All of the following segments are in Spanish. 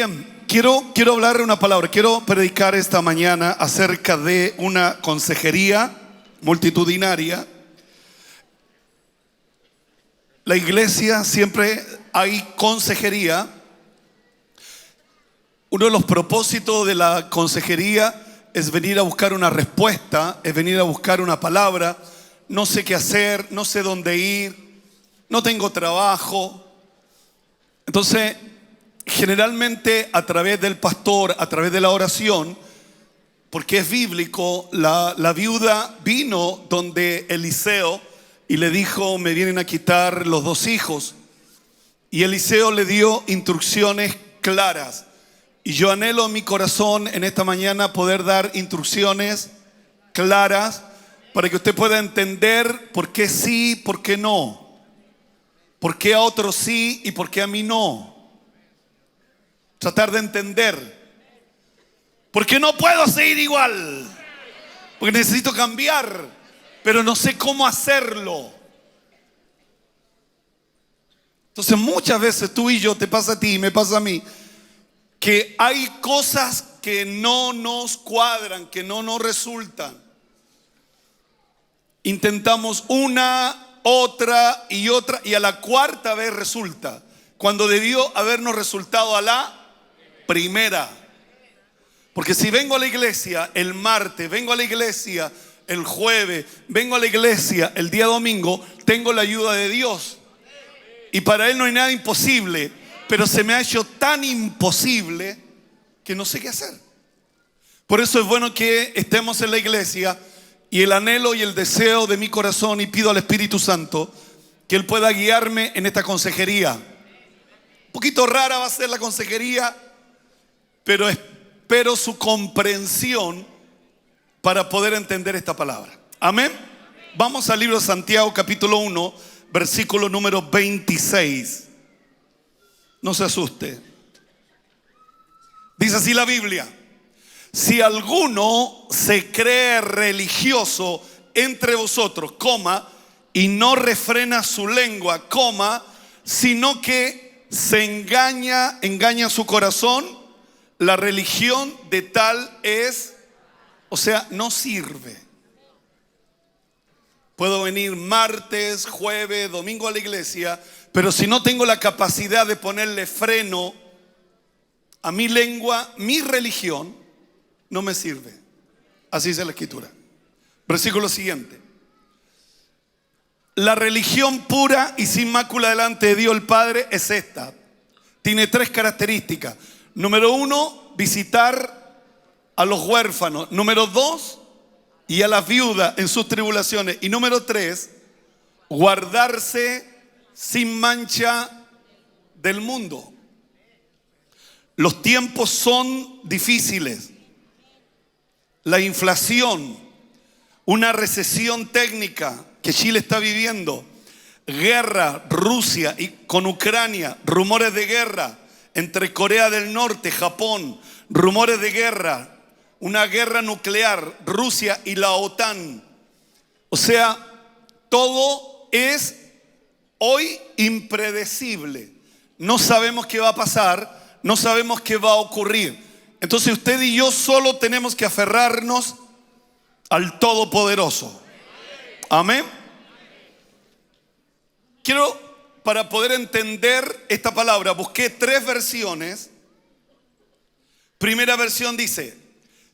Bien, quiero hablar una palabra, quiero predicar esta mañana acerca de una consejería multitudinaria. La iglesia siempre hay consejería. Uno de los propósitos de la consejería es venir a buscar una respuesta, es venir a buscar una palabra. No sé qué hacer, no sé dónde ir, no tengo trabajo. Entonces, generalmente a través del pastor, a través de la oración, porque es bíblico, la viuda vino donde Eliseo y le dijo: me vienen a quitar los 2 hijos. Y Eliseo le dio instrucciones claras. Y yo anhelo en mi corazón en esta mañana poder dar instrucciones claras para que usted pueda entender por qué sí, por qué no. Por qué a otros sí y por qué a mí no. Tratar de entender. Porque no puedo seguir igual. Porque necesito cambiar, pero no sé cómo hacerlo. Entonces muchas veces tú y yo, te pasa a ti y me pasa a mí, que hay cosas que no nos cuadran, que no nos resultan. Intentamos una, otra y otra, y a la cuarta vez resulta, cuando debió habernos resultado a la primera. Porque si vengo a la iglesia el martes, vengo a la iglesia el jueves, vengo a la iglesia el día domingo, tengo la ayuda de Dios. Y para Él no hay nada imposible, pero se me ha hecho tan imposible que no sé qué hacer. Por eso es bueno que estemos en la iglesia, y el anhelo y el deseo de mi corazón, y pido al Espíritu Santo que Él pueda guiarme en esta consejería. Un poquito rara va a ser la consejería, pero espero su comprensión para poder entender esta palabra. Amén. Vamos al libro de Santiago, capítulo 1, versículo número 26. No se asuste. Dice así la Biblia: si alguno se cree religioso entre vosotros, y no refrena su lengua, sino que se engaña su corazón, la religión de tal es, no sirve. Puedo venir martes, jueves, domingo a la iglesia, pero si no tengo la capacidad de ponerle freno a mi lengua, mi religión no me sirve. Así dice la Escritura. Versículo siguiente: la religión pura y sin mácula delante de Dios el Padre es esta. Tiene 3 características. Número 1, visitar a los huérfanos. Número 2, y a las viudas en sus tribulaciones. Y número 3, guardarse sin mancha del mundo. Los tiempos son difíciles. La inflación, una recesión técnica que Chile está viviendo, guerra, Rusia y con Ucrania, rumores de guerra entre Corea del Norte, Japón, rumores de guerra, una guerra nuclear, Rusia y la OTAN. Todo es hoy impredecible. No sabemos qué va a pasar, no sabemos qué va a ocurrir. Entonces usted y yo solo tenemos que aferrarnos al Todopoderoso. Amén. Para poder entender esta palabra, busqué 3 versiones. Primera versión dice: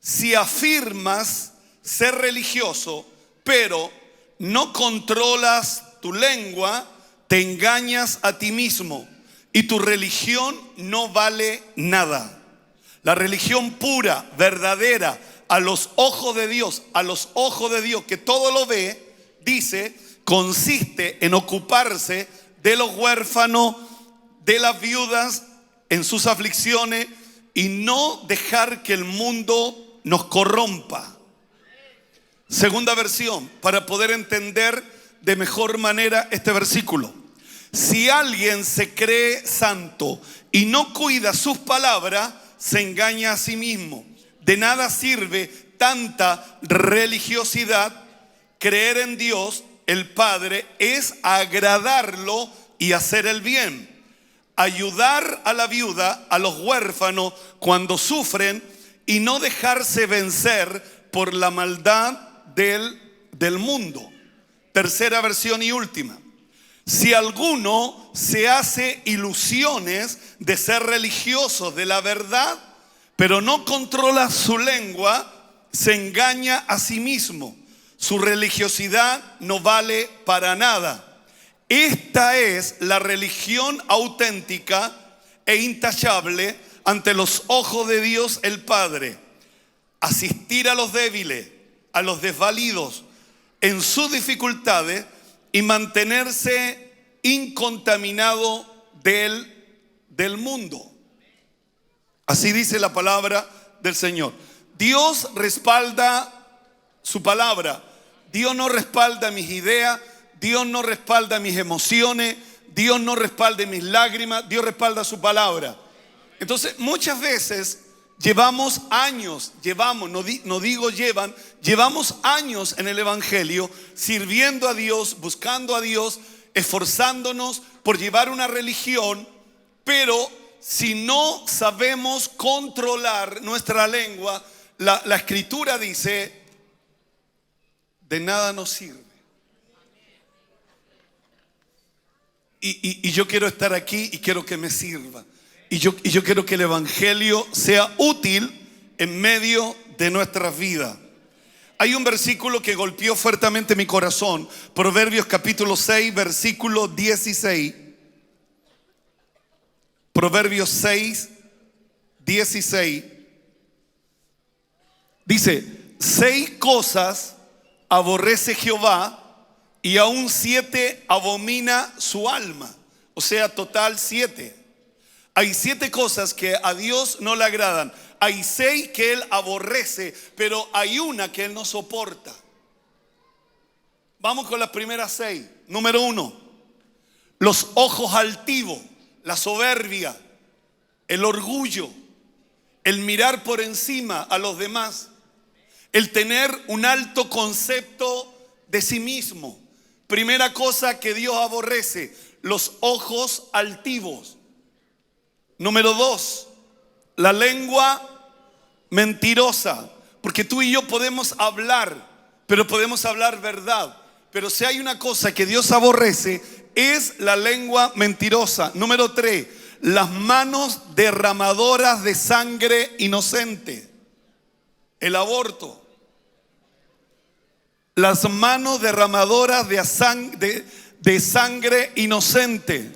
si afirmas ser religioso, pero no controlas tu lengua, te engañas a ti mismo y tu religión no vale nada. La religión pura, verdadera, a los ojos de Dios, que todo lo ve, dice, consiste en ocuparse de los huérfanos, de las viudas en sus aflicciones, y no dejar que el mundo nos corrompa. Segunda versión, para poder entender de mejor manera este versículo: si alguien se cree santo y no cuida sus palabras, se engaña a sí mismo. De nada sirve tanta religiosidad. Creer en Dios, el Padre, es agradarlo y hacer el bien. ayudar a la viuda, a los huérfanos cuando sufren y no dejarse vencer por la maldad del mundo. Tercera versión y última. Si alguno se hace ilusiones de ser religioso de la verdad, pero no controla su lengua, se engaña a sí mismo. Su religiosidad no vale para nada. Esta es la religión auténtica e intachable ante los ojos de Dios el Padre. Asistir a los débiles, a los desvalidos en sus dificultades y mantenerse incontaminado del mundo. Así dice la palabra del Señor. Dios respalda su palabra. Dios no respalda mis ideas. Dios no respalda mis emociones. Dios no respalda mis lágrimas. Dios respalda su palabra. Entonces, muchas veces llevamos años, llevamos años en el Evangelio sirviendo a Dios, buscando a Dios, esforzándonos por llevar una religión, pero si no sabemos controlar nuestra lengua, la Escritura dice, de nada nos sirve. Y yo quiero estar aquí y quiero que me sirva. Y yo quiero que el Evangelio sea útil en medio de nuestras vidas. Hay un versículo que golpeó fuertemente mi corazón. Proverbios capítulo 6, versículo 16. Proverbios 6, 16. Dice, 6 cosas aborrece Jehová y aún 7 abomina su alma. O sea, total 7. Hay 7 cosas que a Dios no le agradan. Hay 6 que Él aborrece, pero hay una que Él no soporta. Vamos con las primeras 6. Número 1, los ojos altivos, la soberbia, el orgullo, el mirar por encima a los demás, el tener un alto concepto de sí mismo. Primera cosa que Dios aborrece, los ojos altivos. Número 2, la lengua mentirosa. Porque tú y yo podemos hablar, pero podemos hablar verdad. Pero si hay una cosa que Dios aborrece, es la lengua mentirosa. Número 3, las manos derramadoras de sangre inocente. El aborto. Las manos derramadoras de sangre inocente.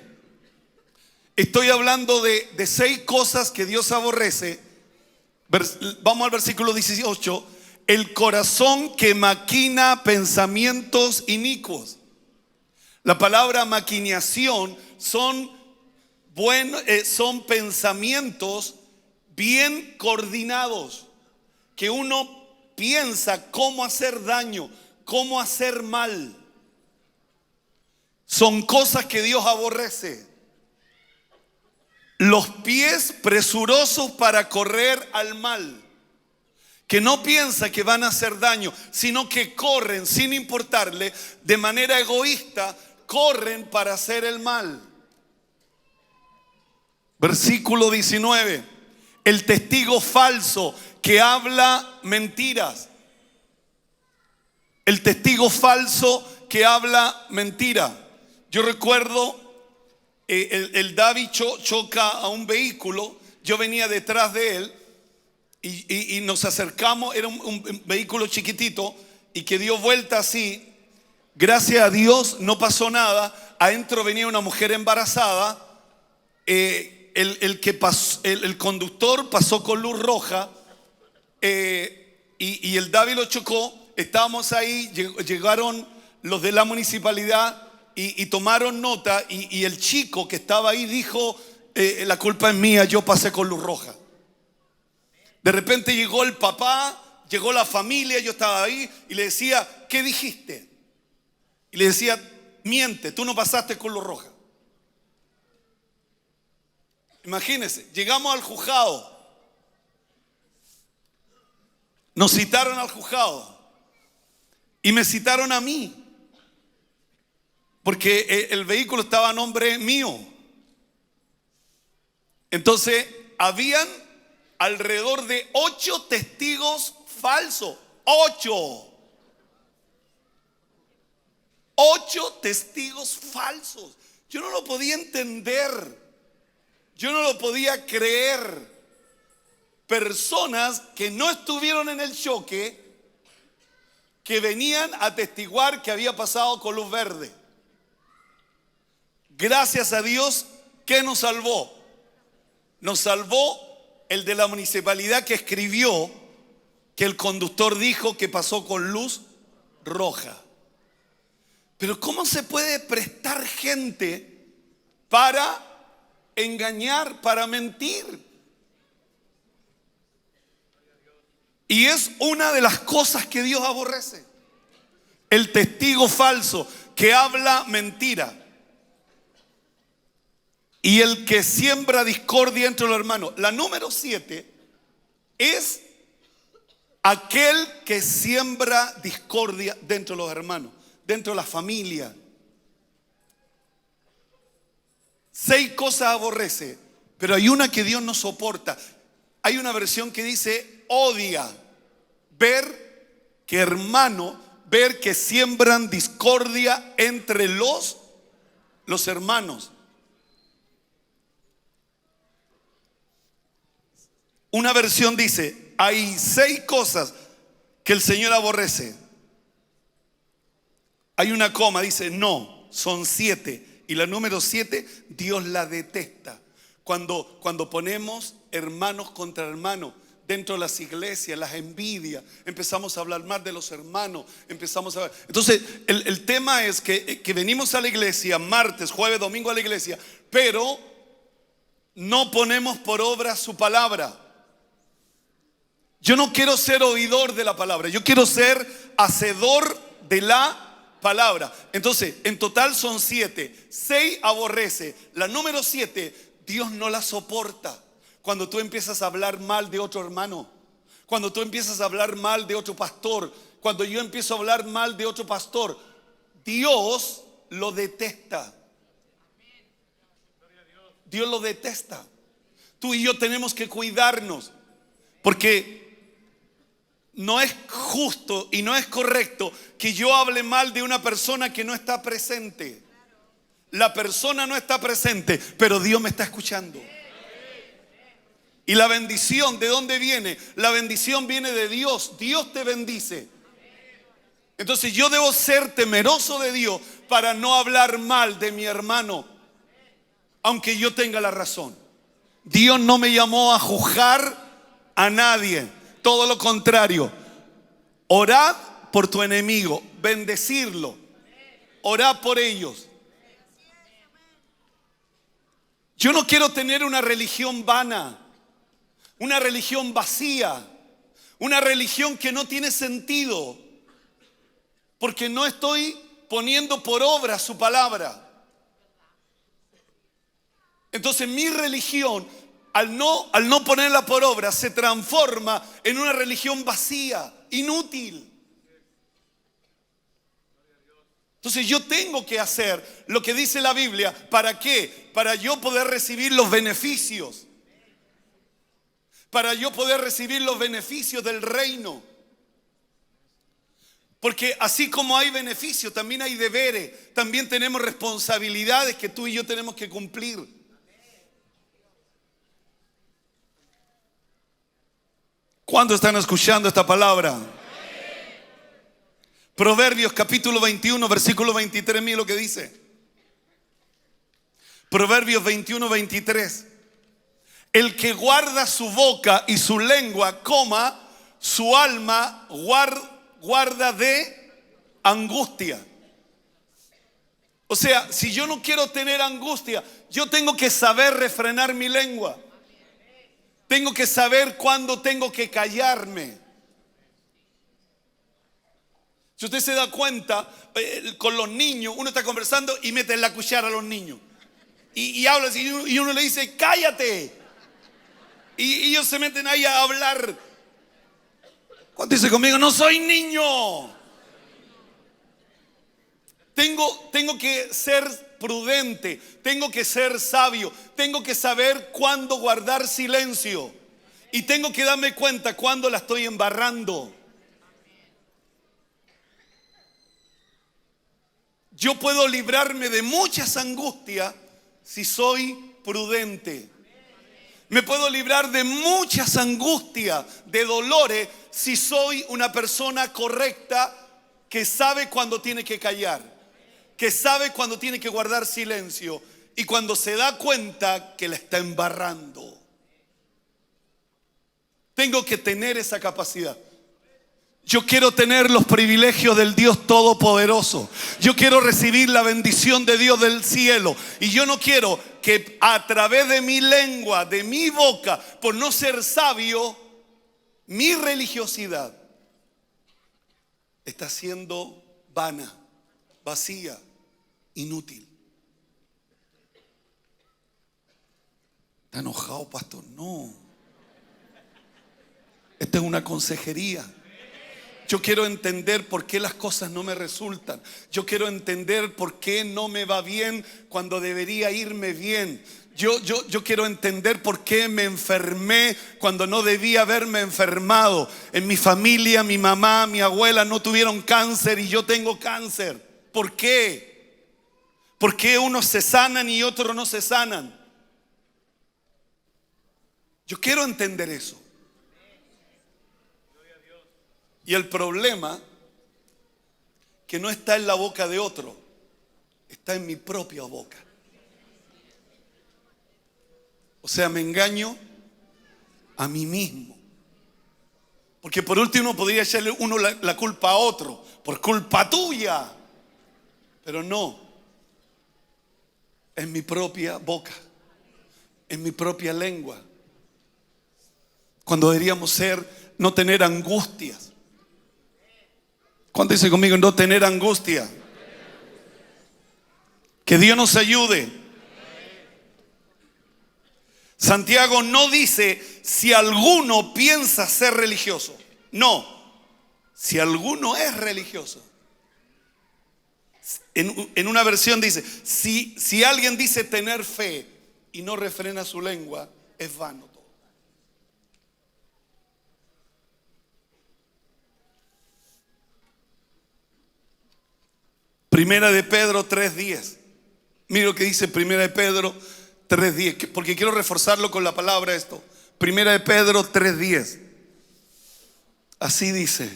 Estoy hablando de 6 cosas que Dios aborrece. Vamos al versículo 18. El corazón que maquina pensamientos inicuos. La palabra maquinación son pensamientos bien coordinados, que uno piensa cómo hacer daño, cómo hacer mal. Son cosas que Dios aborrece. Los pies presurosos para correr al mal, que no piensa que van a hacer daño, sino que corren sin importarle, de manera egoísta, corren para hacer el mal. Versículo 19, el testigo falso que habla mentiras. El testigo falso que habla mentira. Yo recuerdo, el David choca a un vehículo, yo venía detrás de él y nos acercamos, era un vehículo chiquitito y que dio vuelta así. Gracias a Dios no pasó nada. Adentro venía una mujer embarazada. El conductor pasó con luz roja y el David lo chocó. Estábamos ahí, llegaron los de la municipalidad y tomaron nota y el chico que estaba ahí dijo, la culpa es mía, yo pasé con luz roja. De repente llegó el papá, llegó la familia, yo estaba ahí y le decía, ¿qué dijiste? Y le decía, miente, tú no pasaste con luz roja. Imagínense, llegamos al juzgado. Nos citaron al juzgado y me citaron a mí porque el vehículo estaba a nombre mío. Entonces, habían alrededor de 8 testigos falsos. 8. 8 testigos falsos. Yo no lo podía entender. Yo no lo podía creer. Personas que no estuvieron en el choque, que venían a atestiguar que había pasado con luz verde. Gracias a Dios, ¿qué nos salvó? Nos salvó el de la municipalidad que escribió que el conductor dijo que pasó con luz roja. Pero ¿cómo se puede prestar gente para engañar, para mentir? Y es una de las cosas que Dios aborrece. El testigo falso que habla mentira. Y el que siembra discordia entre los hermanos. La número 7 es aquel que siembra discordia dentro de los hermanos, dentro de la familia. 6 cosas aborrece, pero hay una que Dios no soporta. Hay una versión que dice odia. Ver que siembran discordia entre los hermanos. Una versión dice, hay 6 cosas que el Señor aborrece. Hay una coma, dice, no, son 7. Y la número 7, Dios la detesta. Cuando ponemos hermanos contra hermanos dentro de las iglesias, las envidias, empezamos a hablar mal de los hermanos, Entonces, el tema es que venimos a la iglesia martes, jueves, domingo a la iglesia, pero no ponemos por obra su palabra. Yo no quiero ser oidor de la palabra, yo quiero ser hacedor de la palabra. Entonces, en total son 7. 6 aborrece. La número 7, Dios no la soporta. Cuando tú empiezas a hablar mal de otro hermano, cuando tú empiezas a hablar mal de otro pastor, cuando yo empiezo a hablar mal de otro pastor, Dios lo detesta. Dios lo detesta. Tú y yo tenemos que cuidarnos, porque no es justo y no es correcto que yo hable mal de una persona que no está presente. La persona no está presente, pero Dios me está escuchando. Y la bendición, ¿de dónde viene? La bendición viene de Dios. Dios te bendice. Entonces yo debo ser temeroso de Dios para no hablar mal de mi hermano, aunque yo tenga la razón. Dios no me llamó a juzgar a nadie. Todo lo contrario. Orad por tu enemigo, bendecirlo. Orad por ellos. Yo no quiero tener una religión vana, una religión vacía, una religión que no tiene sentido, porque no estoy poniendo por obra su palabra. Entonces mi religión, al no ponerla por obra, se transforma en una religión vacía, inútil. Entonces yo tengo que hacer lo que dice la Biblia. ¿Para qué? Para yo poder recibir los beneficios. Para yo poder recibir los beneficios del reino. Porque así como hay beneficios, también hay deberes. También tenemos responsabilidades que tú y yo tenemos que cumplir. ¿Cuántos están escuchando esta palabra? Proverbios capítulo 21, versículo 23, mira lo que dice. Proverbios 21, 23. El que guarda su boca y su lengua, su alma guarda de angustia. O sea, si yo no quiero tener angustia, yo tengo que saber refrenar mi lengua. Tengo que saber cuándo tengo que callarme. Si usted se da cuenta, con los niños, uno está conversando y mete la cuchara a los niños. Y habla así, y uno le dice, cállate. Y ellos se meten ahí a hablar. ¿Cuánto dice conmigo? No soy niño. Tengo que ser prudente, tengo que ser sabio, tengo que saber cuándo guardar silencio y tengo que darme cuenta cuándo la estoy embarrando. Yo puedo librarme de muchas angustias si soy prudente. Me puedo librar de muchas angustias, de dolores, si soy una persona correcta que sabe cuándo tiene que callar, que sabe cuándo tiene que guardar silencio y cuando se da cuenta que la está embarrando. Tengo que tener esa capacidad. Yo quiero tener los privilegios del Dios Todopoderoso. Yo quiero recibir la bendición de Dios del cielo. Y yo no quiero que a través de mi lengua, de mi boca, por no ser sabio, mi religiosidad está siendo vana, vacía, inútil. ¿Está enojado, pastor? No. Esta es una consejería. Yo quiero entender por qué las cosas no me resultan. Yo quiero entender por qué no me va bien cuando debería irme bien. Yo quiero entender por qué me enfermé cuando no debía haberme enfermado. En mi familia, mi mamá, mi abuela no tuvieron cáncer y yo tengo cáncer. ¿Por qué? ¿Por qué unos se sanan y otros no se sanan? Yo quiero entender eso. Y el problema que no está en la boca de otro, está en mi propia boca. O sea, me engaño a mí mismo. Porque por último podría echarle uno la culpa a otro, por culpa tuya. Pero no, en mi propia boca, en mi propia lengua. Cuando deberíamos no tener angustias. ¿Cuánto dice conmigo? No tener angustia. Que Dios nos ayude. Santiago no dice si alguno piensa ser religioso. No, si alguno es religioso. En una versión dice, si alguien dice tener fe y no refrena su lengua, es vano todo. Primera de Pedro 3:10. Mira lo que dice Primera de Pedro 3:10, porque quiero reforzarlo con la palabra esto. Primera de Pedro 3:10. Así dice.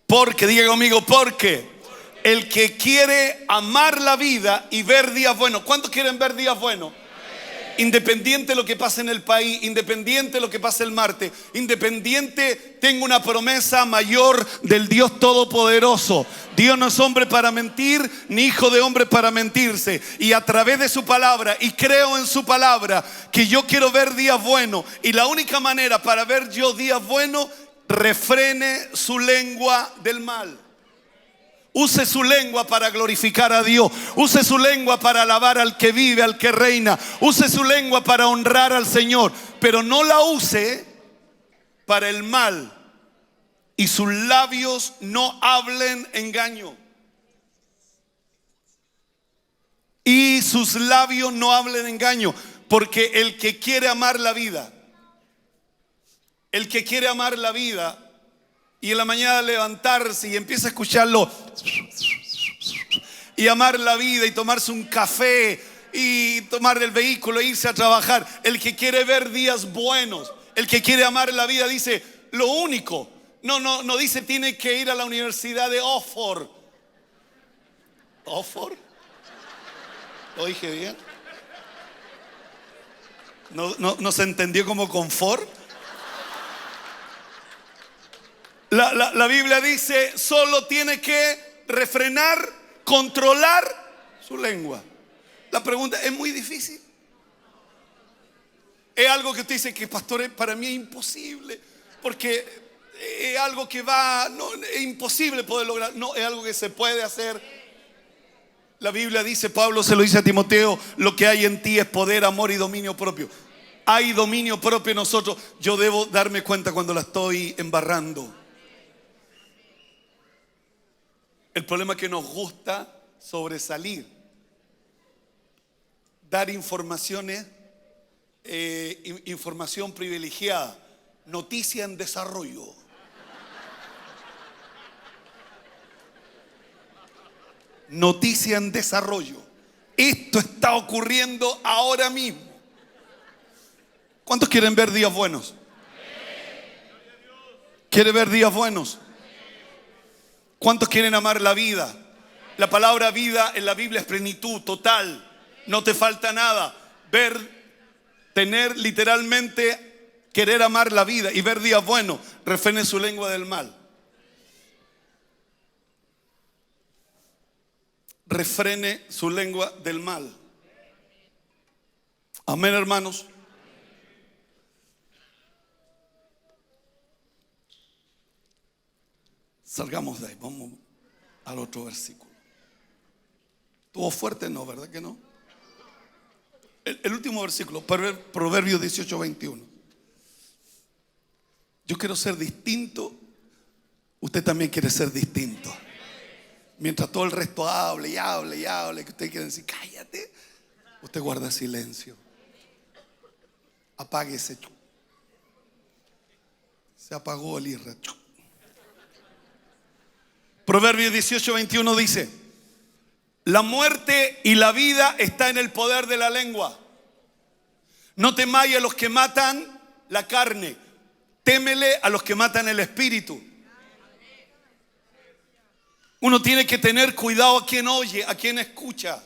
Porque, diga conmigo, porque el que quiere amar la vida y ver días buenos. ¿Cuántos quieren ver días buenos? Independiente de lo que pase en el país, independiente de lo que pase el martes, independiente, tengo una promesa mayor del Dios Todopoderoso. Dios no es hombre para mentir, ni hijo de hombre para mentirse. Y a través de su palabra, y creo en su palabra, que yo quiero ver días buenos. Y la única manera para ver yo días buenos, refrene su lengua del mal. Use su lengua para glorificar a Dios. Use su lengua para alabar al que vive, al que reina. Use su lengua para honrar al Señor. Pero no la use para el mal. Y sus labios no hablen engaño. Y sus labios no hablen engaño. Porque el que quiere amar la vida, y en la mañana levantarse y empieza a escucharlo y amar la vida y tomarse un café y tomar el vehículo e irse a trabajar. El que quiere ver días buenos, el que quiere amar la vida, dice lo único. No dice tiene que ir a la Universidad de Oxford. ¿Oxford? ¿Lo dije bien? ¿No se entendió como confort? La Biblia dice solo tiene que refrenar, controlar su lengua. La pregunta es muy difícil. Es algo que usted dice que pastor, para mí es imposible, porque es algo que es imposible poder lograr. No, es algo que se puede hacer. La Biblia dice, Pablo se lo dice a Timoteo, lo que hay en ti es poder, amor y dominio propio. Hay dominio propio en nosotros. Yo debo darme cuenta cuando la estoy embarrando. El problema es que nos gusta sobresalir dar informaciones, información privilegiada, noticia en desarrollo. Noticia en desarrollo. Esto está ocurriendo ahora mismo. ¿Cuántos quieren ver días buenos? ¿Quiere ver días buenos? ¿Cuántos quieren amar la vida? La palabra vida en la Biblia es plenitud total. No te falta nada. Tener literalmente, querer amar la vida y ver días buenos. Refrene su lengua del mal. Refrene su lengua del mal. Amén, hermanos. Salgamos de ahí, vamos al otro versículo. ¿Estuvo fuerte? No, ¿verdad que no? El último versículo, Proverbios 18:21. Yo quiero ser distinto, usted también quiere ser distinto. Mientras todo el resto hable y hable y hable, que usted quiere decir cállate, usted guarda silencio. Apáguese. Se apagó el irra. Proverbios 18:21 dice: la muerte y la vida está en el poder de la lengua. No temáis a los que matan la carne, témele a los que matan el espíritu. Uno tiene que tener cuidado a quien oye, a quien escucha,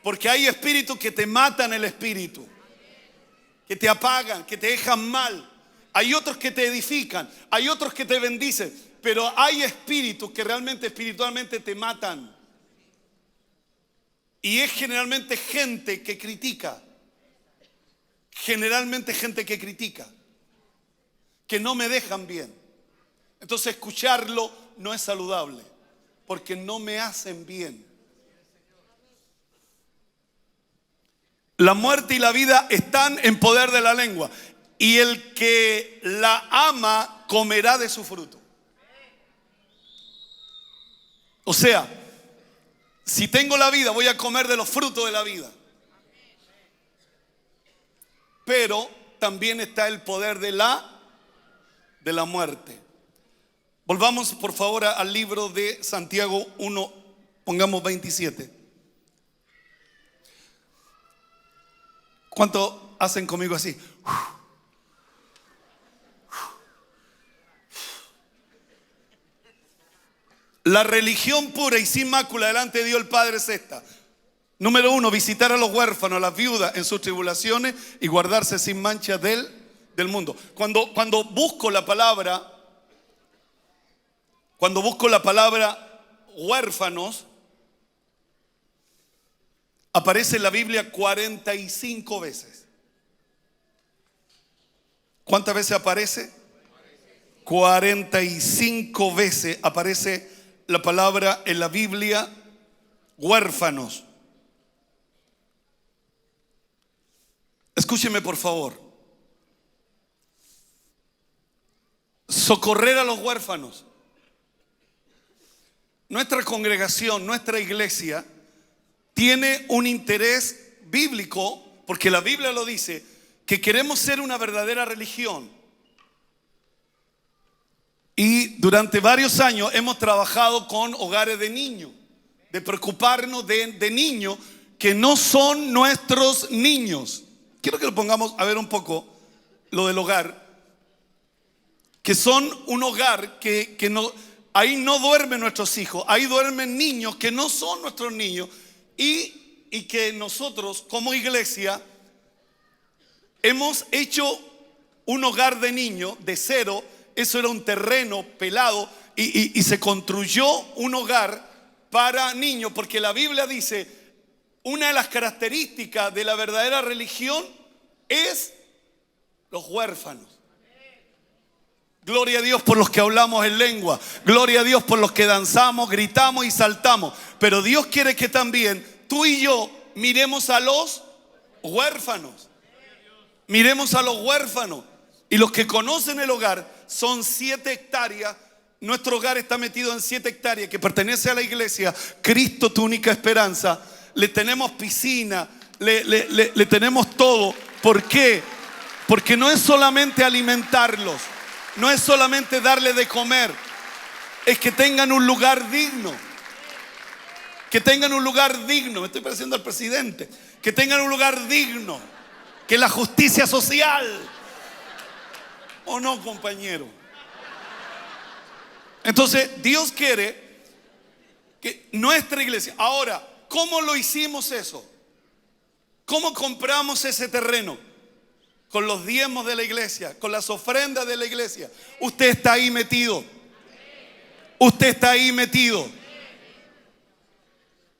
porque hay espíritus que te matan el espíritu, que te apagan, que te dejan mal. Hay otros que te edifican, hay otros que te bendicen, pero hay espíritus que realmente espiritualmente te matan. Y es generalmente gente que critica. Generalmente gente que critica, que no me dejan bien. Entonces escucharlo no es saludable, porque no me hacen bien. La muerte y la vida están en poder de la lengua, y el que la ama comerá de su fruto. O sea, si tengo la vida, voy a comer de los frutos de la vida. Pero también está el poder de la muerte. Volvamos por favor al libro de Santiago 1, pongamos 27. ¿Cuánto hacen conmigo así? La religión pura y sin mácula delante de Dios el Padre es esta. Número 1, visitar a los huérfanos, a las viudas en sus tribulaciones y guardarse sin mancha del mundo. Cuando busco la palabra huérfanos, aparece en la Biblia 45 veces. ¿Cuántas veces aparece? 45 veces aparece la palabra en la Biblia huérfanos. Escúcheme por favor. Socorrer a los huérfanos. Nuestra congregación, nuestra iglesia tiene un interés bíblico, porque la Biblia lo dice, que queremos ser una verdadera religión. Y durante varios años hemos trabajado con hogares de niños, de preocuparnos de niños que no son nuestros niños. Quiero que lo pongamos a ver un poco, lo del hogar, que son un hogar que no, ahí no duermen nuestros hijos, ahí duermen niños que no son nuestros niños, y que nosotros como iglesia hemos hecho un hogar de niños de cero. Eso era un terreno pelado y se construyó un hogar para niños, porque la Biblia dice: una de las características de la verdadera religión es los huérfanos. Gloria a Dios por los que hablamos en lengua. Gloria a Dios por los que danzamos, gritamos y saltamos. Pero Dios quiere que también tú y yo miremos a los huérfanos. Miremos a los huérfanos. Y los que conocen el hogar, son 7 hectáreas. Nuestro hogar está metido en 7 hectáreas que pertenece a la iglesia Cristo, tu única esperanza. Le tenemos piscina, le tenemos todo. ¿Por qué? Porque no es solamente alimentarlos, no es solamente darle de comer, es que tengan un lugar digno. Que tengan un lugar digno, me estoy pareciendo al presidente. Que tengan un lugar digno, que la justicia social. ¿O no, compañero? Entonces, Dios quiere que nuestra iglesia. Ahora, ¿cómo lo hicimos eso? ¿Cómo compramos ese terreno? Con los diezmos de la iglesia, con las ofrendas de la iglesia. Usted está ahí metido. Usted está ahí metido.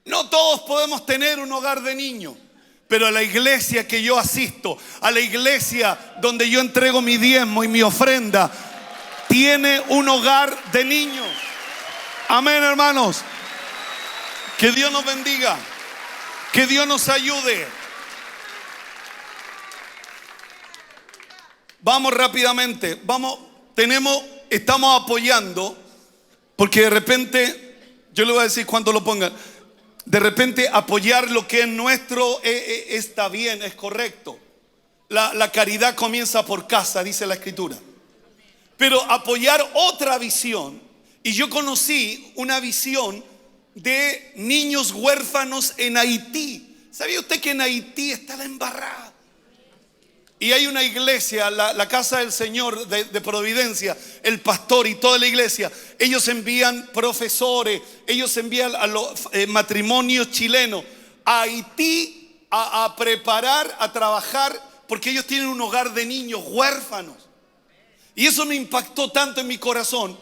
No todos podemos tener un hogar de niños, pero a la iglesia que yo asisto, a la iglesia donde yo entrego mi diezmo y mi ofrenda, tiene un hogar de niños. Amén, hermanos. Que Dios nos bendiga. Que Dios nos ayude. Vamos rápidamente. Estamos apoyando, porque de repente, yo le voy a decir cuando lo pongan. De repente apoyar lo que es nuestro está bien, es correcto. La caridad comienza por casa, dice la Escritura. Pero apoyar otra visión, y yo conocí una visión de niños huérfanos en Haití. ¿Sabía usted que en Haití está la embarrada? Y hay una iglesia, la Casa del Señor de Providencia, el pastor y toda la iglesia. Ellos envían profesores, ellos envían a los matrimonios chilenos a Haití a preparar, a trabajar, porque ellos tienen un hogar de niños huérfanos. Y eso me impactó tanto en mi corazón.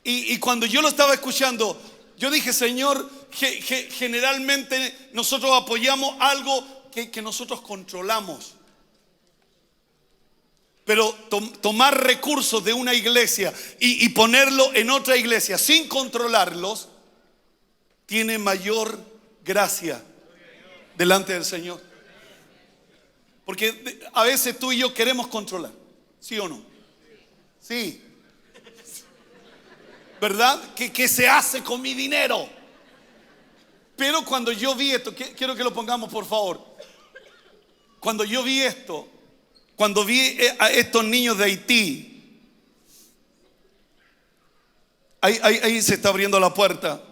Y cuando yo lo estaba escuchando, yo dije, Señor, generalmente nosotros apoyamos algo que nosotros controlamos. Pero tomar recursos de una iglesia y ponerlo en otra iglesia sin controlarlos, tiene mayor gracia delante del Señor. Porque a veces tú y yo queremos controlar, ¿sí o no? Sí. ¿Verdad? ¿Qué se hace con mi dinero? Pero cuando yo vi esto, quiero que lo pongamos por favor. Cuando yo vi esto, cuando vi a estos niños de Haití, ahí se está abriendo la puerta.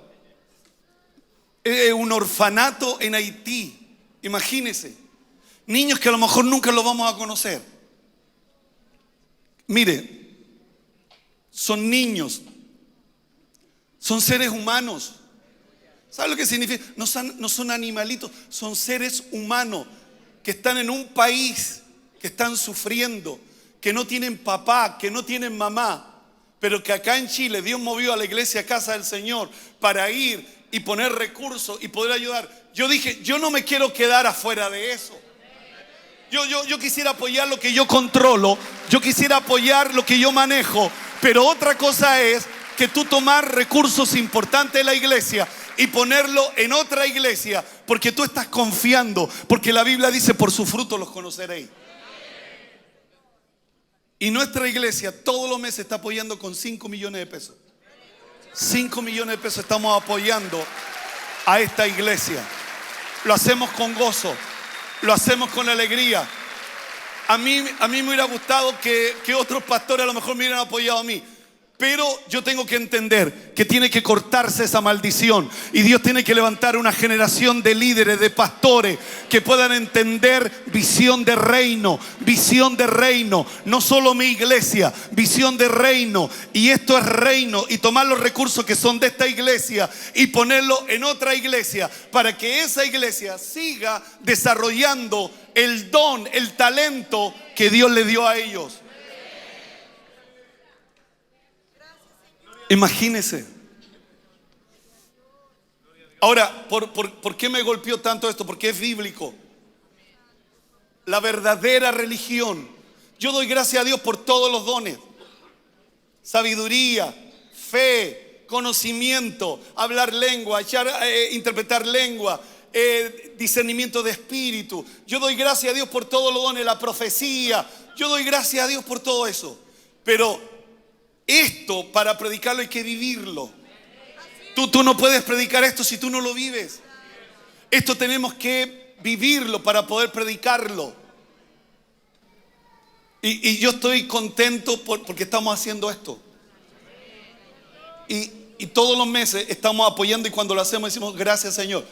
Un orfanato en Haití, imagínense. Niños que a lo mejor nunca los vamos a conocer. Mire, son niños, son seres humanos. ¿Sabe lo que significa? No son animalitos, son seres humanos que están en un país, que están sufriendo, que no tienen papá, que no tienen mamá, pero que acá en Chile Dios movió a la iglesia Casa del Señor para ir y poner recursos y poder ayudar. Yo dije, yo no me quiero quedar afuera de eso. Yo quisiera apoyar lo que yo controlo, yo quisiera apoyar lo que yo manejo, pero otra cosa es que tú tomar recursos importantes de la iglesia y ponerlo en otra iglesia, porque tú estás confiando, porque la Biblia dice, por su fruto los conoceréis. Y nuestra iglesia todos los meses está apoyando con 5 millones de pesos. 5 millones de pesos estamos apoyando a esta iglesia. Lo hacemos con gozo, lo hacemos con alegría. A mí me hubiera gustado que otros pastores a lo mejor me hubieran apoyado a mí. Pero yo tengo que entender que tiene que cortarse esa maldición. Y Dios tiene que levantar una generación de líderes, de pastores, que puedan entender visión de reino. Visión de reino. No solo mi iglesia, visión de reino. Y esto es reino. Y tomar los recursos que son de esta iglesia y ponerlo en otra iglesia, para que esa iglesia siga desarrollando el don, el talento que Dios le dio a ellos. Imagínese. Ahora, ¿por qué me golpeó tanto esto? Porque es bíblico. La verdadera religión. Yo doy gracias a Dios por todos los dones. Sabiduría, fe, conocimiento, hablar lengua, interpretar lengua, discernimiento de espíritu. Yo doy gracias a Dios por todos los dones, la profecía. Yo doy gracias a Dios por todo eso. Pero esto, para predicarlo hay que vivirlo. Tú no puedes predicar esto si tú no lo vives. Esto tenemos que vivirlo, para poder predicarlo. Y yo estoy contento porque estamos haciendo esto. Y todos los meses estamos apoyando, y cuando lo hacemos decimos gracias, Señor.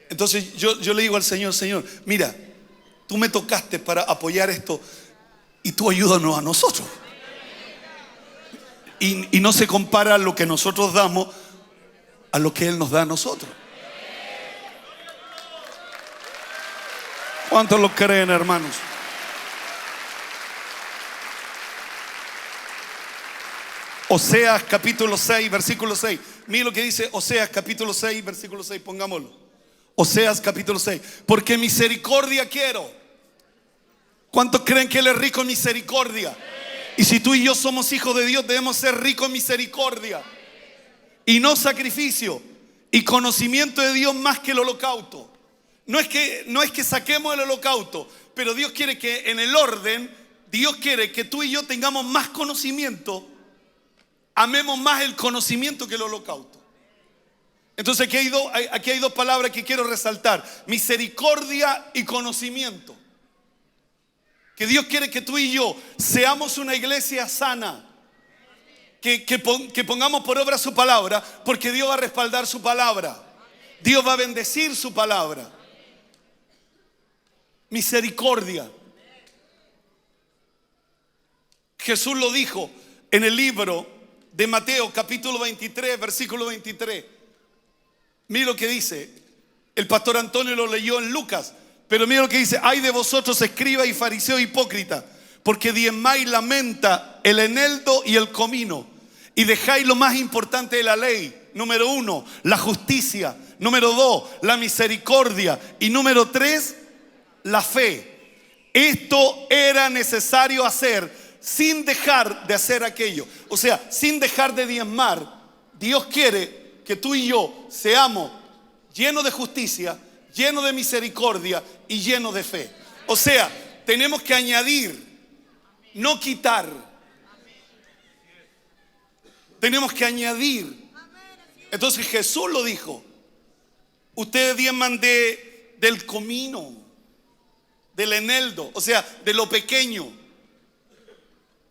Entonces yo le digo al Señor: Señor, mira, tú me tocaste para apoyar esto y tú ayúdanos a nosotros. Y no se compara lo que nosotros damos a lo que Él nos da a nosotros. ¿Cuántos lo creen, hermanos? Oseas capítulo 6, versículo 6. Mira lo que dice Oseas capítulo 6, versículo 6. Pongámoslo. Oseas capítulo 6. Porque misericordia quiero. ¿Cuántos creen que Él es rico en misericordia? Y si tú y yo somos hijos de Dios, debemos ser ricos en misericordia y no sacrificio, y conocimiento de Dios más que el holocausto. No es que saquemos el holocausto, pero Dios quiere que en el orden, Dios quiere que tú y yo tengamos más conocimiento. Amemos más el conocimiento que el holocausto. Entonces aquí hay dos palabras que quiero resaltar: misericordia y conocimiento. Que Dios quiere que tú y yo seamos una iglesia sana, que pongamos por obra su palabra, porque Dios va a respaldar su palabra, Dios va a bendecir su palabra. Misericordia. Jesús lo dijo en el libro de Mateo capítulo 23, versículo 23. Mira lo que dice. El pastor Antonio lo leyó en Lucas, pero mira lo que dice: ay de vosotros, escribas y fariseos hipócritas, porque diezmáis la menta, el eneldo y el comino, y dejáis lo más importante de la ley. Número 1, la justicia. Número 2, la misericordia. Y número 3, la fe. Esto era necesario hacer sin dejar de hacer aquello. O sea, sin dejar de diezmar. Dios quiere que tú y yo seamos llenos de justicia, llenos de misericordia y llenos de fe. O sea, tenemos que añadir, no quitar. Tenemos que añadir. Entonces Jesús lo dijo: ustedes diezman del comino, del eneldo, o sea, de lo pequeño.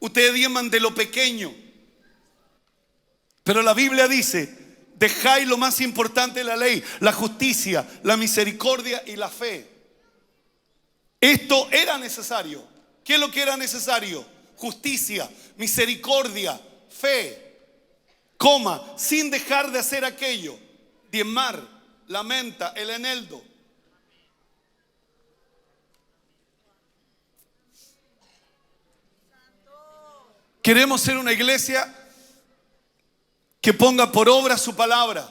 Ustedes diezman de lo pequeño. Pero la Biblia dice: dejáis lo más importante de la ley, la justicia, la misericordia y la fe. Esto era necesario. ¿Qué es lo que era necesario? Justicia, misericordia, fe. Sin dejar de hacer aquello. Diezmar, la menta, el eneldo. Queremos ser una iglesia que ponga por obra su palabra.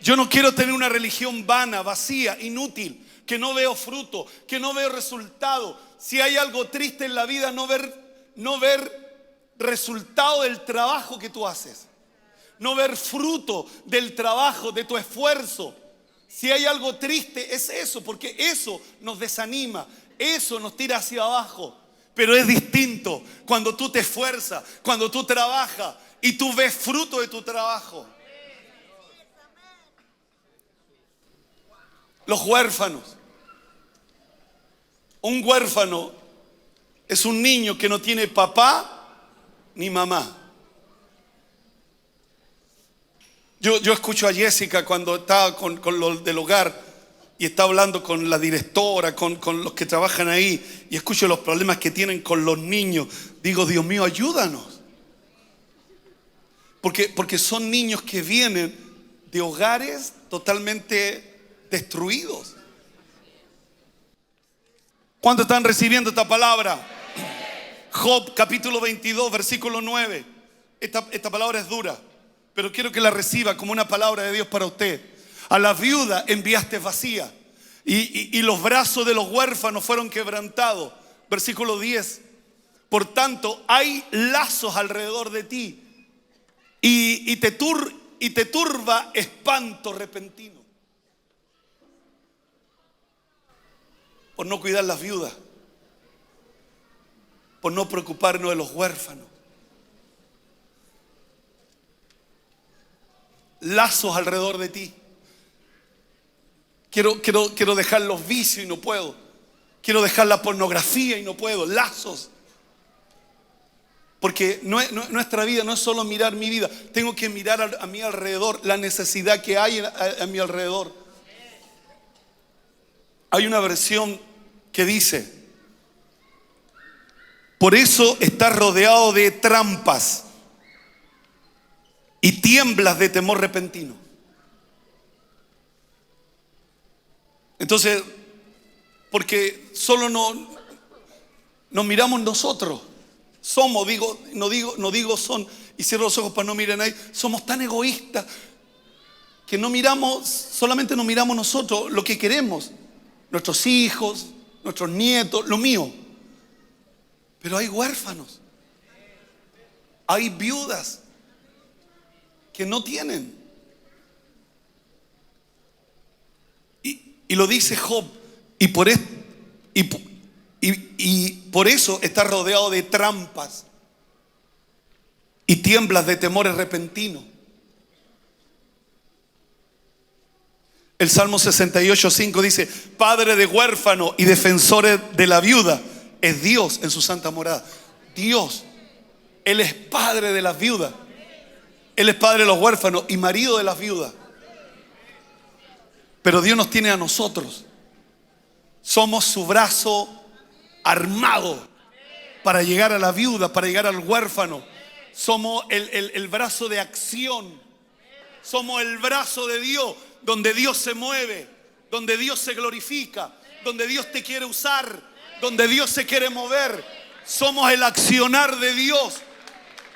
Yo no quiero tener una religión vana, vacía, inútil, que no veo fruto, que no veo resultado. Si hay algo triste en la vida, no ver resultado del trabajo que tú haces, no ver fruto del trabajo, de tu esfuerzo. Si hay algo triste, es eso, porque eso nos desanima, eso nos tira hacia abajo. Pero es distinto cuando tú te esfuerzas, cuando tú trabajas y tú ves fruto de tu trabajo. Los huérfanos. Un huérfano es un niño que no tiene papá ni mamá. Yo escucho a Jessica cuando estaba con los del hogar y está hablando con la directora, con los que trabajan ahí, y escucho los problemas que tienen con los niños. Digo: Dios mío, ayúdanos. Porque son niños que vienen de hogares totalmente destruidos. ¿Cuántos están recibiendo esta palabra? Job capítulo 22, versículo 9. Esta palabra es dura, pero quiero que la reciba como una palabra de Dios para usted. A la viuda enviaste vacía, y los brazos de los huérfanos fueron quebrantados. Versículo 10. Por tanto, hay lazos alrededor de ti, y te turba espanto repentino. Por no cuidar las viudas, por no preocuparnos de los huérfanos. Lazos alrededor de ti. Quiero dejar los vicios y no puedo. Quiero dejar la pornografía y no puedo. Lazos. Porque nuestra vida no es solo mirar mi vida. Tengo que mirar a mi alrededor, la necesidad que hay a mi alrededor. Hay una versión que dice: por eso estás rodeado de trampas y tiemblas de temor repentino. Entonces, porque solo nos miramos nosotros. Somos, no digo son, y cierro los ojos para no mirar a nadie. Somos tan egoístas que solamente nos miramos nosotros, lo que queremos, nuestros hijos, nuestros nietos, lo mío. Pero hay huérfanos, hay viudas que no tienen. Y lo dice Job, y por eso está rodeado de trampas y tiemblas de temores repentinos. El Salmo 68:5 dice: Padre de huérfano y defensor de la viuda es Dios en su santa morada. Dios, Él es padre de las viudas, Él es padre de los huérfanos y marido de las viudas. Pero Dios nos tiene a nosotros. Somos su brazo armado para llegar a la viuda, para llegar al huérfano. Somos el brazo de acción. Somos el brazo de Dios, donde Dios se mueve, donde Dios se glorifica, donde Dios te quiere usar, donde Dios se quiere mover. Somos el accionar de Dios.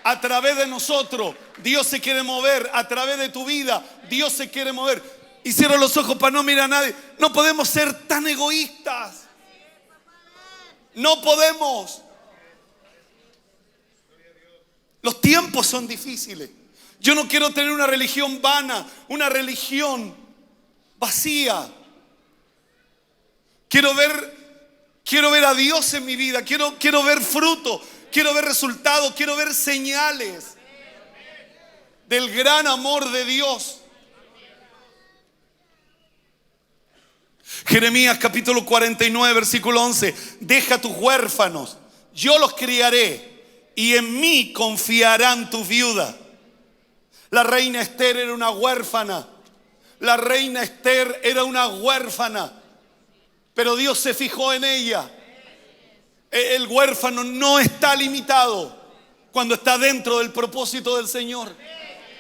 A través de nosotros Dios se quiere mover. A través de tu vida Dios se quiere mover. Y cierro los ojos para no mirar a nadie. No podemos ser tan egoístas. No podemos. Los tiempos son difíciles. Yo no quiero tener una religión vana, una religión vacía. Quiero ver a Dios en mi vida. Quiero ver fruto. Quiero ver resultados. Quiero ver señales del gran amor de Dios. Jeremías capítulo 49 versículo 11: deja tus huérfanos, yo los criaré, y en mí confiarán tus viudas. La reina Esther era una huérfana. La reina Esther era una huérfana, pero Dios se fijó en ella. El huérfano no está limitado cuando está dentro del propósito del Señor.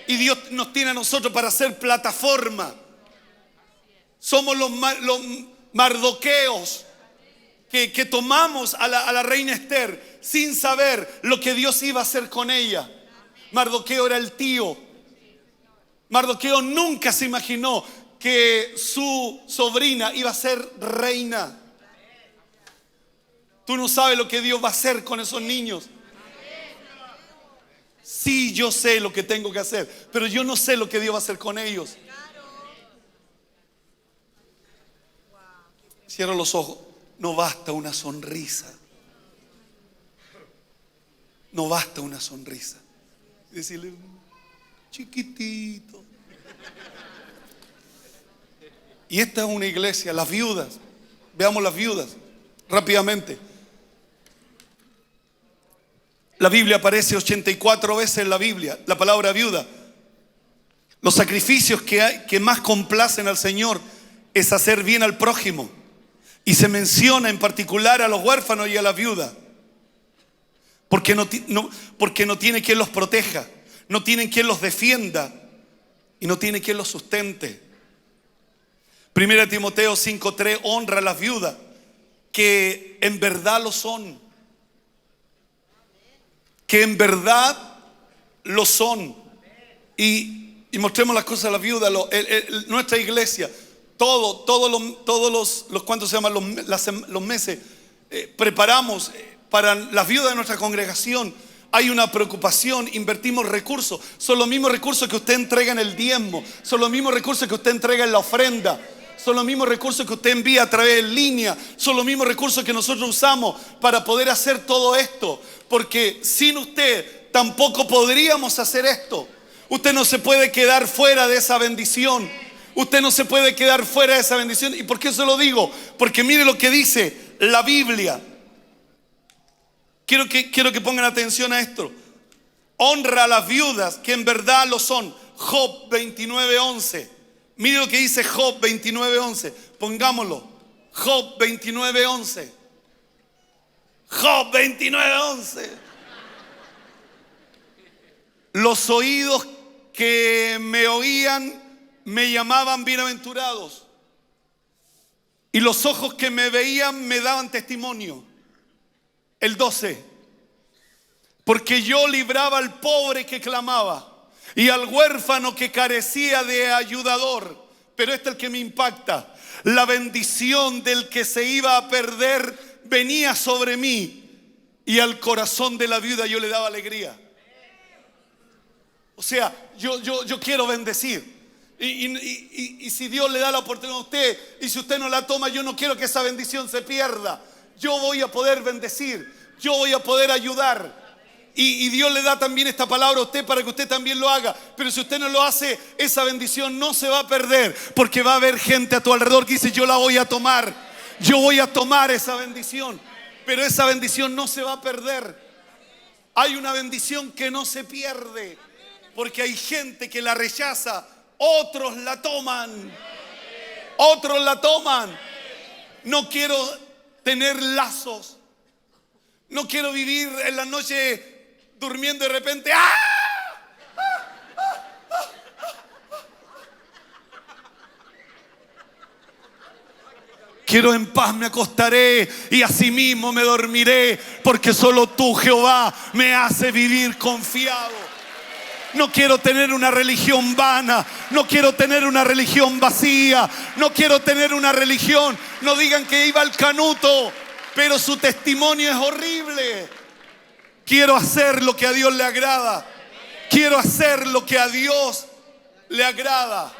Y Dios nos tiene a nosotros para hacer plataforma. Somos los mardoqueos que tomamos a la reina Esther sin saber lo que Dios iba a hacer con ella. Mardoqueo era el tío. Mardoqueo nunca se imaginó que su sobrina iba a ser reina. Tú no sabes lo que Dios va a hacer con esos niños. Sí, yo sé lo que tengo que hacer, pero yo no sé lo que Dios va a hacer con ellos. Cierro los ojos. No basta una sonrisa. No basta una sonrisa. Decirle: chiquitito. Y esta es una iglesia, las viudas. Veamos las viudas rápidamente. La Biblia aparece 84 veces en la Biblia, la palabra viuda. Los sacrificios que más complacen al Señor es hacer bien al prójimo. Y se menciona en particular a los huérfanos y a las viudas. Porque no tiene quien los proteja, no tienen quien los defienda y no tiene quien los sustente. 1 Timoteo 5:3 honra a las viudas, que en verdad lo son. Que en verdad lo son. Y mostremos las cosas a las viudas. Nuestra iglesia, todos los ¿cuántos se llaman? Los meses preparamos para las viudas de nuestra congregación. Hay una preocupación, invertimos recursos. Son los mismos recursos que usted entrega en el diezmo. Son los mismos recursos que usted entrega en la ofrenda. Son los mismos recursos que usted envía a través de línea. Son los mismos recursos que nosotros usamos para poder hacer todo esto. Porque sin usted tampoco podríamos hacer esto. Usted no se puede quedar fuera de esa bendición. Usted no se puede quedar fuera de esa bendición. ¿Y por qué se lo digo? Porque mire lo que dice la Biblia. Quiero que pongan atención a esto. Honra a las viudas, que en verdad lo son. Job 29:11. Mire lo que dice Job 29:11. Pongámoslo. Job 29:11. Job 29:11. Los oídos que me oían me llamaban bienaventurados, y los ojos que me veían me daban testimonio. El 12. Porque yo libraba al pobre que clamaba y al huérfano que carecía de ayudador. Pero este es el que me impacta. La bendición del que se iba a perder venía sobre mí, y al corazón de la viuda yo le daba alegría. O sea, yo quiero bendecir. Y si Dios le da la oportunidad a usted, y si usted no la toma, yo no quiero que esa bendición se pierda. Yo voy a poder bendecir, yo voy a poder ayudar. Y Dios le da también esta palabra a usted para que usted también lo haga. Pero si usted no lo hace, esa bendición no se va a perder, porque va a haber gente a tu alrededor que dice: yo la voy a tomar, yo voy a tomar esa bendición. Pero esa bendición no se va a perder. Hay una bendición que no se pierde, porque hay gente que la rechaza. Otros la toman. Otros la toman. No quiero tener lazos. No quiero vivir en la noche durmiendo y de repente ¡ah! Quiero en paz me acostaré y asimismo me dormiré, porque solo tú, Jehová, me hace vivir confiado. No quiero tener una religión vana. No quiero tener una religión vacía. No quiero tener una religión. No digan que iba al Canuto, pero su testimonio es horrible. Quiero hacer lo que a Dios le agrada. Quiero hacer lo que a Dios le agrada.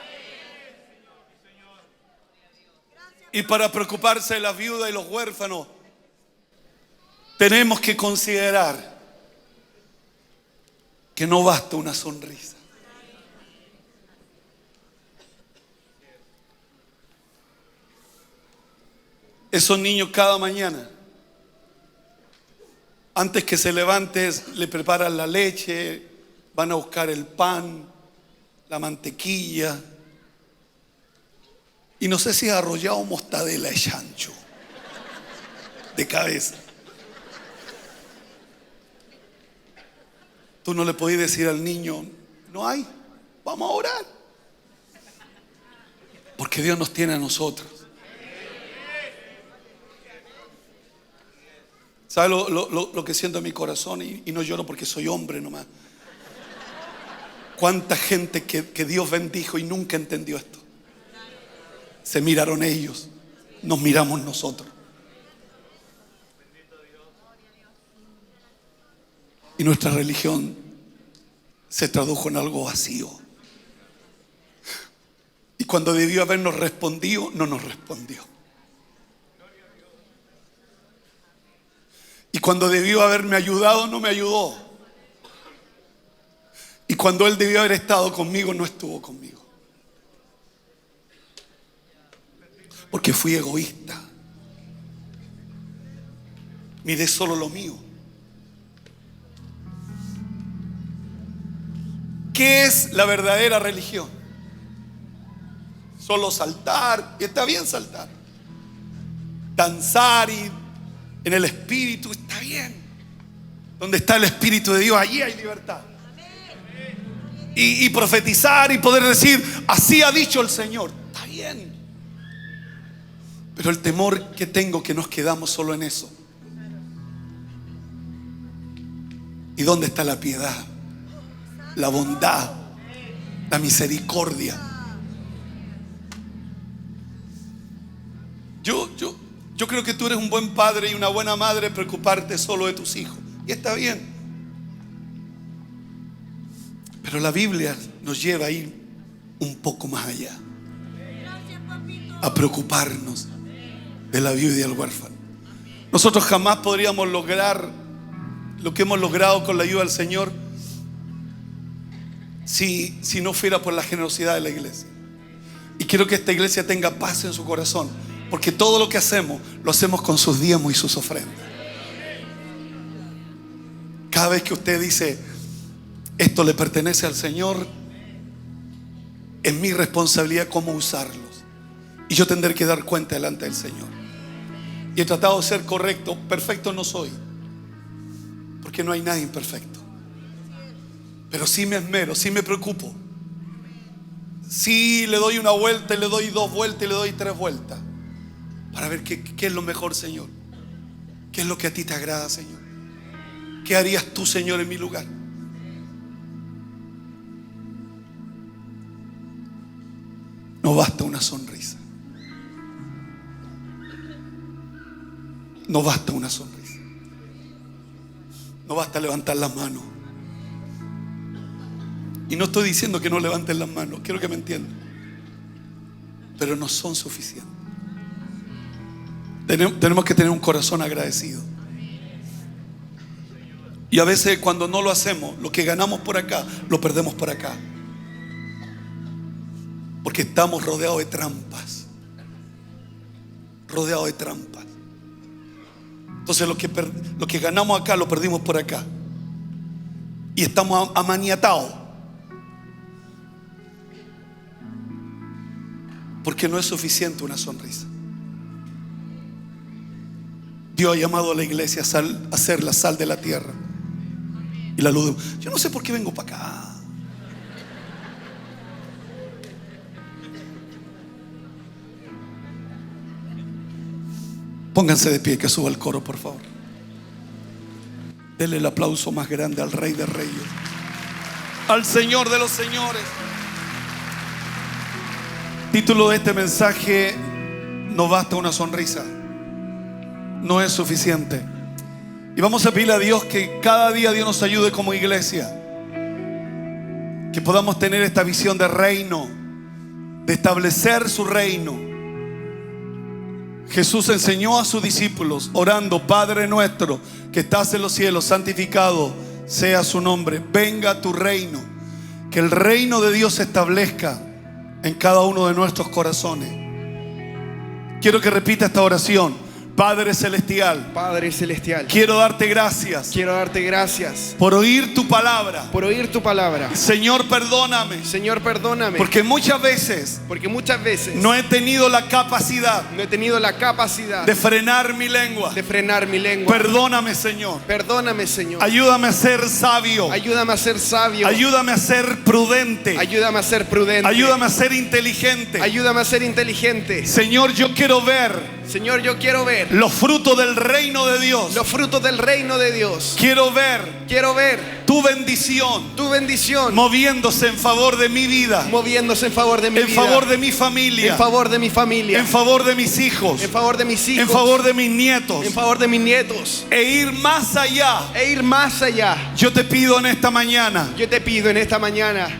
Y para preocuparse de las viudas y los huérfanos, tenemos que considerar que no basta una sonrisa. Esos niños cada mañana, antes que se levantes, le preparan la leche, van a buscar el pan, la mantequilla, y no sé si es arrollado o mortadela de chancho, de cabeza. Tú no le podés decir al niño: no hay, vamos a orar. Porque Dios nos tiene a nosotros. ¿Sabe lo que siento en mi corazón? Y no lloro porque soy hombre nomás. Cuánta gente que Dios bendijo y nunca entendió esto. Se miraron ellos, nos miramos nosotros. Y nuestra religión se tradujo en algo vacío. Y cuando debió habernos respondido, no nos respondió. Y cuando debió haberme ayudado, no me ayudó. Y cuando Él debió haber estado conmigo, no estuvo conmigo. Porque fui egoísta. Miré solo lo mío. ¿Qué es la verdadera religión? Solo saltar, y está bien saltar. Danzar y en el Espíritu, está bien. Donde está el Espíritu de Dios, allí hay libertad. Y profetizar y poder decir: así ha dicho el Señor, está bien. Pero el temor que tengo, que nos quedamos solo en eso. ¿Y dónde está la piedad? La bondad, la misericordia. Yo creo que tú eres un buen padre y una buena madre preocuparte solo de tus hijos. Y está bien. Pero la Biblia nos lleva a ir un poco más allá. A preocuparnos de la viuda y el huérfano. Nosotros jamás podríamos lograr lo que hemos logrado con la ayuda del Señor si no fuera por la generosidad de la iglesia. Y quiero que esta iglesia tenga paz en su corazón, porque todo lo que hacemos, lo hacemos con sus diezmos y sus ofrendas. Cada vez que usted dice, esto le pertenece al Señor, es mi responsabilidad cómo usarlos. Y yo tendré que dar cuenta delante del Señor. Y he tratado de ser correcto. Perfecto no soy, porque no hay nadie imperfecto. Pero sí me esmero, sí me preocupo. Sí le doy una vuelta, y le doy 2 vueltas, y le doy 3 vueltas, para ver qué es lo mejor, Señor. ¿Qué es lo que a ti te agrada, Señor? ¿Qué harías tú, Señor, en mi lugar? No basta una sonrisa. No basta una sonrisa. No basta levantar las manos. Y no estoy diciendo que no levanten las manos, quiero que me entiendan. Pero no son suficientes. Tenemos que tener un corazón agradecido. Y a veces cuando no lo hacemos, lo que ganamos por acá, lo perdemos por acá. Porque estamos rodeados de trampas. Rodeados de trampas. Entonces lo que ganamos acá, lo perdimos por acá. Y estamos amaniatados. Porque no es suficiente una sonrisa. Dios ha llamado a la iglesia a ser la sal de la tierra y la luz. Yo no sé por qué vengo para acá. Pónganse de pie, que suba el coro, por favor. Denle el aplauso más grande al Rey de Reyes, al Señor de los señores. Título de este mensaje: no basta una sonrisa, no es suficiente. Y vamos a pedirle a Dios que cada día Dios nos ayude como iglesia, que podamos tener esta visión de reino, de establecer su reino. Jesús enseñó a sus discípulos orando: Padre nuestro que estás en los cielos, santificado sea su nombre, venga tu reino. Que el reino de Dios se establezca en cada uno de nuestros corazones. Quiero que repita esta oración: Padre celestial, Padre celestial, quiero darte gracias por oír tu palabra. Señor, perdóname, porque muchas veces no he tenido la capacidad de frenar mi lengua. Perdóname, Señor. Ayúdame a ser sabio. Ayúdame a ser prudente. Ayúdame a ser inteligente. Señor, yo quiero ver los frutos del reino de Dios. Quiero ver tu bendición moviéndose en favor de mi vida, en favor de mi familia, en favor de mis hijos, en favor de mis nietos, e ir más allá. Yo te pido en esta mañana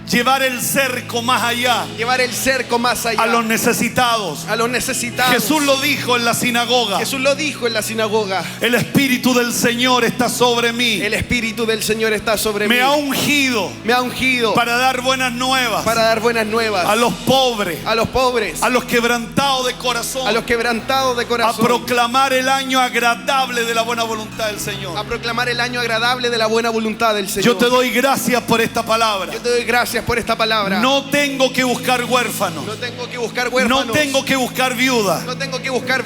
llevar el cerco más allá, a los necesitados. Jesús lo dijo en la sinagoga: el Espíritu del Señor está sobre mí. Me ha ungido para dar buenas nuevas a los pobres, a los quebrantados de corazón, a proclamar el año agradable de la buena voluntad del Señor. Yo te doy gracias por esta palabra. No tengo que buscar huérfanos, no tengo que buscar viudas.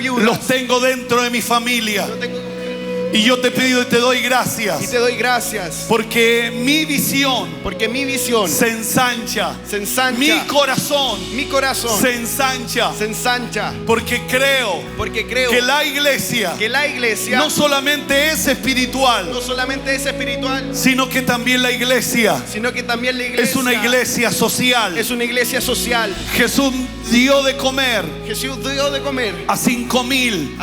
Los tengo dentro de mi familia. Y yo te pido y te doy gracias. Porque mi visión se ensancha. Mi corazón se ensancha. Porque creo que la iglesia no solamente es espiritual, sino que también la iglesia es una iglesia social. Jesús dio de comer a 5,000,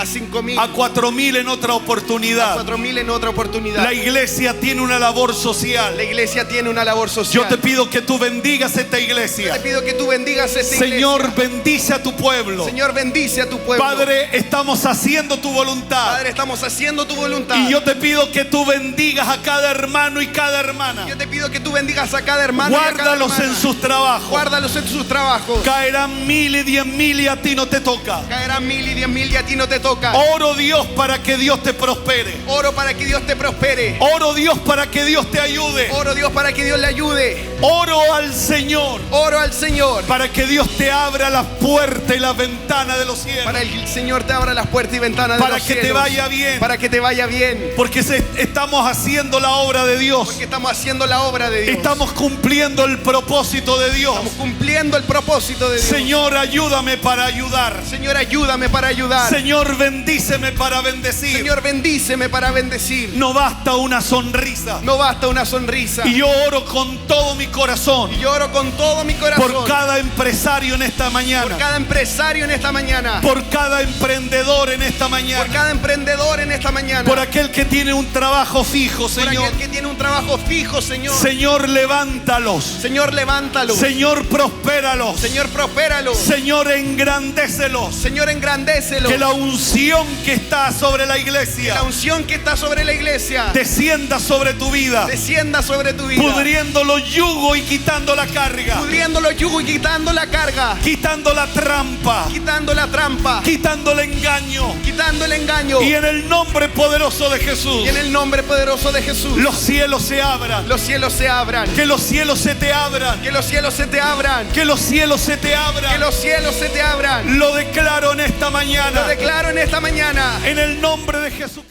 a 4,000 en otra oportunidad. oportunidad. 4.000 en otra oportunidad. La iglesia tiene una labor social. La iglesia tiene una labor social. Yo te pido que tú bendigas esta Yo iglesia. te pido que tú bendigas esta Señor, iglesia. bendice a tu pueblo. Señor, bendice a tu pueblo. Padre, estamos haciendo tu voluntad. Padre, estamos haciendo tu voluntad. Y yo te pido que tú bendigas a cada hermano y cada hermana. Yo te pido que tú bendigas a cada hermano y a cada Guárdalos hermana. en sus trabajos. Guárdalos en sus trabajos. Caerán 1000 y 10.000 y a ti no te toca. Caerán 1.000 y 10.000 y a ti no te toca. Oro Dios para que Dios te prospere. Oro para que Dios te prospere. Oro Dios para que Dios te ayude. Oro Dios para que Dios le ayude. Oro al Señor Oro al Señor para que Dios te abra las puertas y las ventanas de los cielos. para que el Señor te abra las puertas y ventanas de Para los que te cielos. vaya bien. Para que te vaya bien. Porque estamos haciendo la obra de Dios. Porque estamos haciendo la obra de Dios. Estamos cumpliendo el propósito de Dios. Estamos cumpliendo el propósito de Dios. Señor, ayúdame para ayudar. Señor, ayúdame para ayudar. Señor, bendíceme para bendecir. Señor, bendíceme para bendecir. No basta una sonrisa. No basta una sonrisa. Y yo oro con todo mi corazón Y yo oro con todo mi corazón por cada empresario en esta por mañana, cada empresario en esta mañana, por cada emprendedor en esta por mañana, cada emprendedor en esta mañana, por aquel que tiene un trabajo fijo, por Señor. aquel que tiene un trabajo fijo, Señor. Señor, levántalos. Señor, levántalo. Señor, prospéralos. Señor, prospéralo. Señor, engrandécelos. Señor, engrandécelo. Que la unción que está sobre la iglesia La unción que está sobre la iglesia descienda sobre tu vida, descienda sobre tu vida, pudriendo los yugos y quitando la carga, pudriendo los yugos y quitando la carga, quitando la trampa, quitando la trampa, quitando el engaño. quitando el engaño. Y en el nombre poderoso de Jesús, Y en el nombre poderoso de Jesús, los cielos se abran. los cielos se abran. Que los cielos se te abran. Que los cielos se te abran. Que los cielos se te Que abran. los cielos se te abran. Lo declaro en esta mañana. Lo declaro en esta mañana. En el nombre de Jesús.